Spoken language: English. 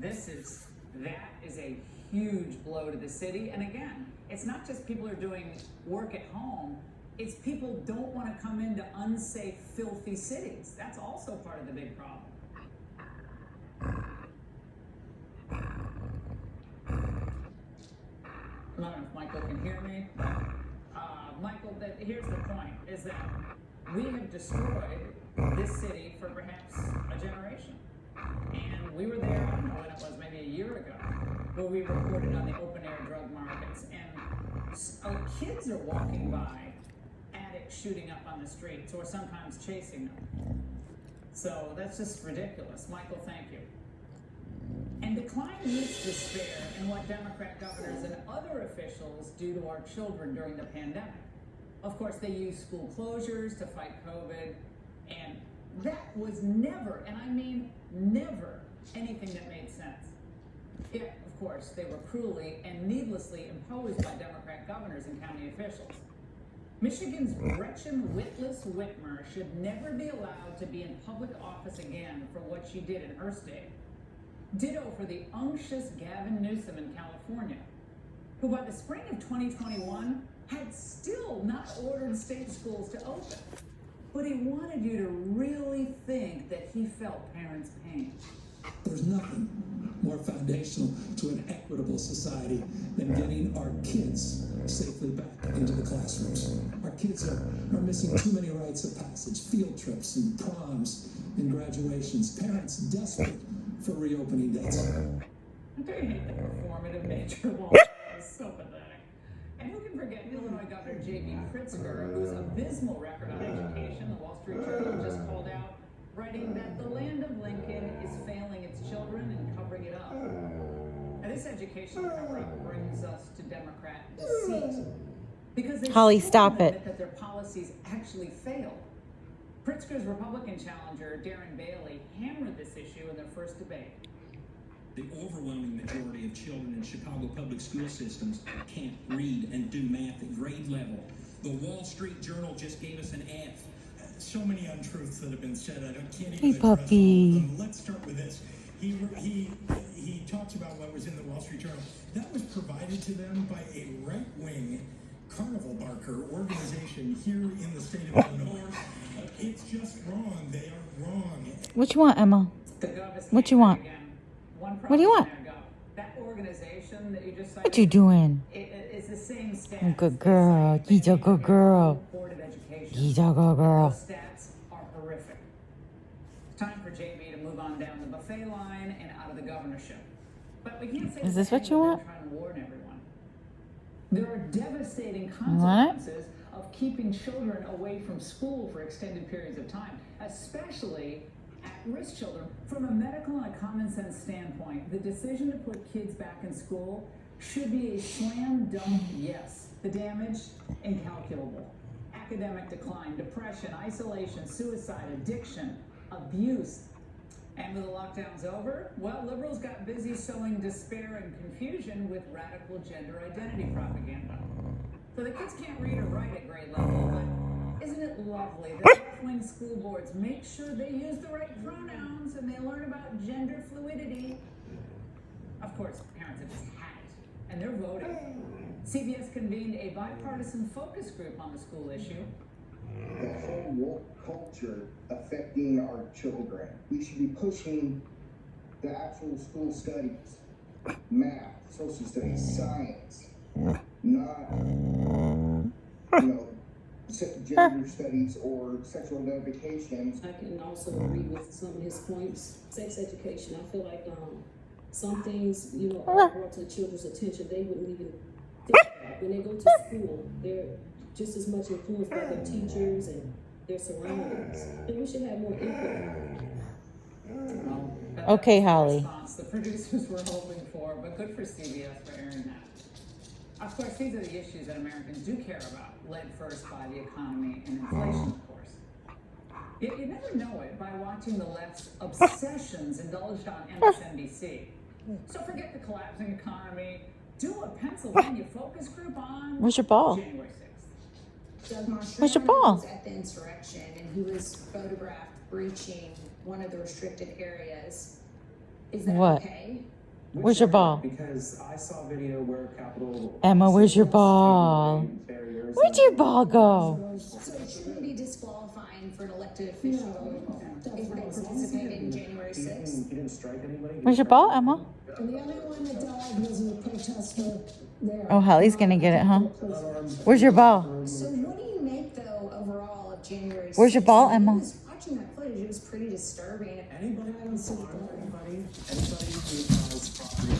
That is a huge blow to the city. And again, it's not just people are doing work at home, it's people don't want to come into unsafe, filthy cities. That's also part of the big problem. I don't know if Michael can hear me. Michael, here's the point, is that we have destroyed this city for perhaps a generation. And we were there, I don't know when it was, maybe a year ago, where we reported on the open-air drug markets. And kids are walking by, addicts shooting up on the streets, or sometimes chasing them. So that's just ridiculous. Michael, thank you. And decline meets despair in what Democrat governors and other officials do to our children during the pandemic. Of course, they use school closures to fight COVID, and that was never, and I mean never, anything that made sense. Yet, of course, they were cruelly and needlessly imposed by Democrat governors and county officials. Michigan's Gretchen Whitlis Whitmer should never be allowed to be in public office again for what she did in her state. Ditto for the unctuous Gavin Newsom in California, who by the spring of 2021 had still not ordered state schools to open. But he wanted you to really think that he felt parents' pain. There's nothing more foundational to an equitable society than getting our kids safely back into the classrooms. Our kids are missing too many rites of passage, field trips and proms and graduations. Parents desperate for reopening dates. Don't you hate the performative nature of all this? So pathetic. And who can forget Illinois Governor J.B. Pritzker, whose abysmal record on education, the Wall Street Journal just called out, writing that the land of Lincoln is failing its children and covering it up. Now, this education cover-up brings us to Democrat deceit, because they Holly, still stop admit it. that their policies actually failed. Pritzker's Republican challenger, Darren Bailey, hammered this issue in their first debate. The overwhelming majority of children in Chicago public school systems can't read and do math at grade level. The Wall Street Journal just gave us an F. So many untruths that have been said, I can't even address all of them. Let's start with this. He talks about what was in the Wall Street Journal. That was provided to them by a right-wing carnival barker organization here in the state of Illinois. It's just wrong. They are wrong. What you want, Emma? What you want? What do you want? That organization that you just cited, What you doing? It's the same stats. Oh, good girl. He's a good girl. He's a good girl. Those stats are horrific. Time for JB to move on down the buffet line and out of the governorship. But we can't say Is this what you want? trying to warn everyone. There are devastating consequences of keeping children away from school for extended periods of time, especially at-risk children. From a medical and a common sense standpoint, the decision to put kids back in school should be a slam dunk yes. The damage, incalculable. Academic decline, depression, isolation, suicide, addiction, abuse. And with the lockdowns over, well, liberals got busy sowing despair and confusion with radical gender identity propaganda. So the kids can't read or write at grade level, but isn't it lovely that left-wing school boards make sure they use the right pronouns and they learn about gender fluidity? Of course, parents have just had it, and they're voting. CBS convened a bipartisan focus group on the school issue. The whole woke culture affecting our children. We should be pushing the actual school studies, math, social studies, science, not, gender studies or sexual identifications. I can also agree with some of his points. Sex education, I feel like some things, are brought to children's attention they wouldn't even think about. When they go to school, they're just as much influenced by their teachers and their surroundings. And we should have more input. Okay, Holly. Response the producers were hoping for, but good for CBS for airing that. Of course, these are the issues that Americans do care about, led first by the economy and inflation, of course. Yet you never know it by watching the left's obsessions indulged on MSNBC. So forget the collapsing economy. Do a Pennsylvania focus group on Where's your ball? January 6th. Doug Marshall Where's your ball? was at the insurrection, and he was photographed breaching one of the restricted areas. Is that What? okay? Where's your ball? Because I saw a video where Capitol. Emma, where's your ball? Barriers. Where'd your ball go? So it shouldn't be disqualifying for an elected official if they participate in January 6th. He didn't strike anybody. Where's your ball, Emma? And the other one that died was a protester there. Oh, Hallie's gonna get it, huh? Where's your ball? So what do you make though overall of January 6th? Where's your ball, Emma? I was watching that footage, it was pretty disturbing. Anybody who harmed anybody who caused property